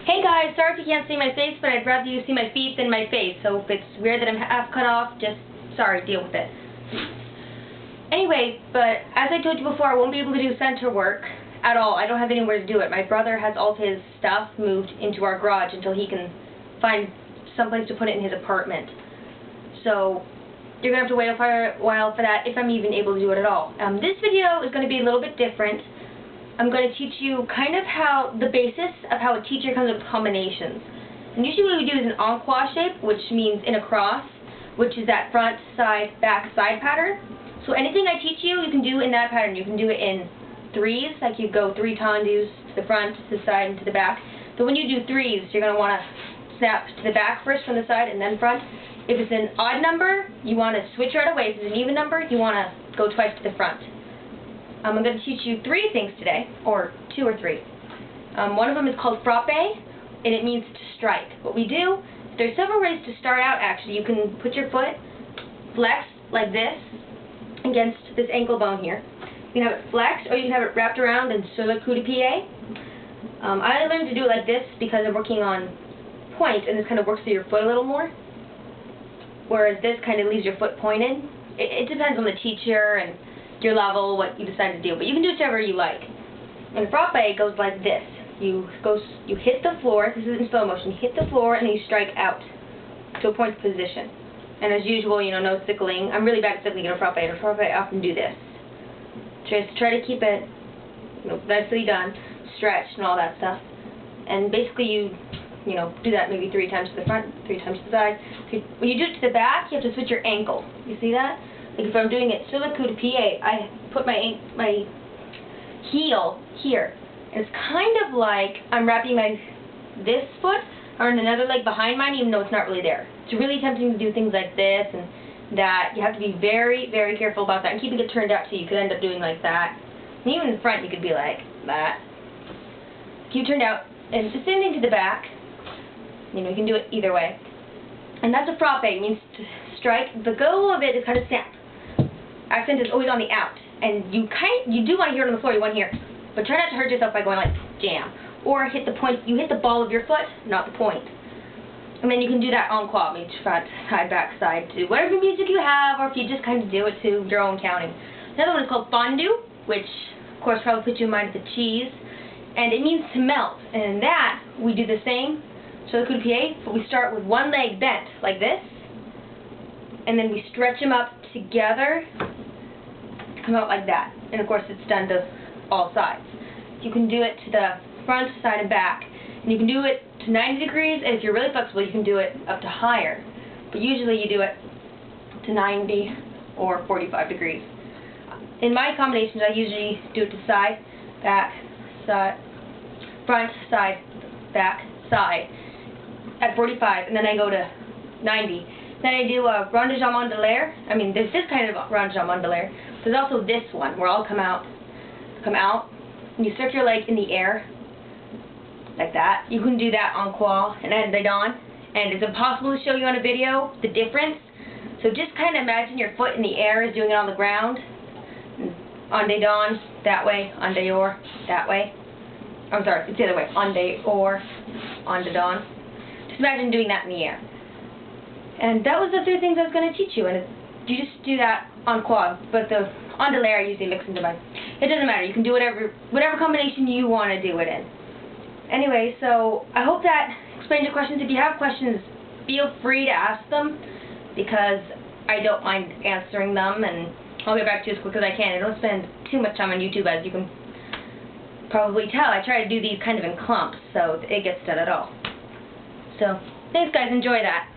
Hey guys, sorry if you can't see my face, but I'd rather you see my feet than my face, so if it's weird that I'm half cut off, just, sorry, deal with it. Anyway, but as I told you before, I won't be able to do center work at all. I don't have anywhere to do it. My brother has all of his stuff moved into our garage until he can find someplace to put it in his apartment. So, you're going to have to wait a while for that, if I'm even able to do it at all. This video is going to be a little bit different. I'm going to teach you kind of how, the basis of how a teacher comes up with combinations. And usually what we do is an en-croix shape, which means in a cross, which is that front, side, back, side pattern. So anything I teach you, you can do in that pattern. You can do it in threes, like you go 3 tendus to the front, to the side, and to the back. But when you do threes, you're going to want to snap to the back first from the side and then front. If it's an odd number, you want to switch right away. If it's an even number, you want to go twice to the front. I'm going to teach you 3 things today, or 2 or 3. One of them is called frappe, and it means to strike. What we do, there's several ways to start out actually. You can put your foot flexed like this against this ankle bone here. You can have it flexed, or you can have it wrapped around and sur le coup de pied. I learned to do it like this because I'm working on point, and this kind of works through your foot a little more. Whereas this kind of leaves your foot pointed. It depends on the teacher and your level, what you decide to do, but you can do whichever you like. And frappe goes like this. You hit the floor, this is in slow motion, you hit the floor and then you strike out to a point position. And as usual, no sickling. I'm really bad at sickling in a frappe. In a frappe, I often do this. Just try to keep it nicely done, stretched and all that stuff. And basically you do that maybe 3 times to the front, 3 times to the side. When you do it to the back, you have to switch your ankle. You see that? Like if I'm doing it sur le coup de pied, I put my heel here. And it's kind of like I'm wrapping this foot around another leg behind mine, even though it's not really there. It's really tempting to do things like this and that. You have to be very, very careful about that. And keeping it turned out, so you could end up doing like that. And even in the front, you could be like that. Keep it turned out. And the same thing to the back. You can do it either way. And that's a frappe. It means to strike. The goal of it is kind of snap. Accent is always on the out, and you do want to hear it on the floor. You want to hear it, but try not to hurt yourself by going like jam or hit the point. You hit the ball of your foot, not the point. And then you can do that en-croix, means front, side, back, side, to whatever music you have, or if you just kind of do it to your own counting. Another one is called fondue, which of course probably puts you in mind of the cheese, and it means to melt. And in that we do the same, sur le coup de pied, but we start with one leg bent like this, and then we stretch them up together to come out like that. And of course it's done to all sides. You can do it to the front, side, and back. And you can do it to 90 degrees, and if you're really flexible you can do it up to higher. But usually you do it to 90 or 45 degrees. In my combinations I usually do it to side, back, side, front, side, back, side at 45, and then I go to 90. Then I do a rond de jambe en l'air. I mean, there's this kind of rond de jambe en l'air. There's also this one where I'll come out, and you circle your leg in the air, like that. You can do that en-croix and en dedans, and it's impossible to show you on a video the difference. So just kind of imagine your foot in the air is doing it on the ground. En dedans, that way, en dehors, that way. I'm sorry, it's the other way. En dehors, en dedans. Just imagine doing that in the air. And that was the 3 things I was going to teach you, and you just do that en-croix, but the en l'air I usually mix into mine. It doesn't matter, you can do whatever combination you want to do it in. Anyway, so I hope that explained your questions. If you have questions, feel free to ask them, because I don't mind answering them, and I'll get back to you as quick as I can. I don't spend too much time on YouTube, as you can probably tell. I try to do these kind of in clumps, so it gets done at all. So, thanks guys, enjoy that.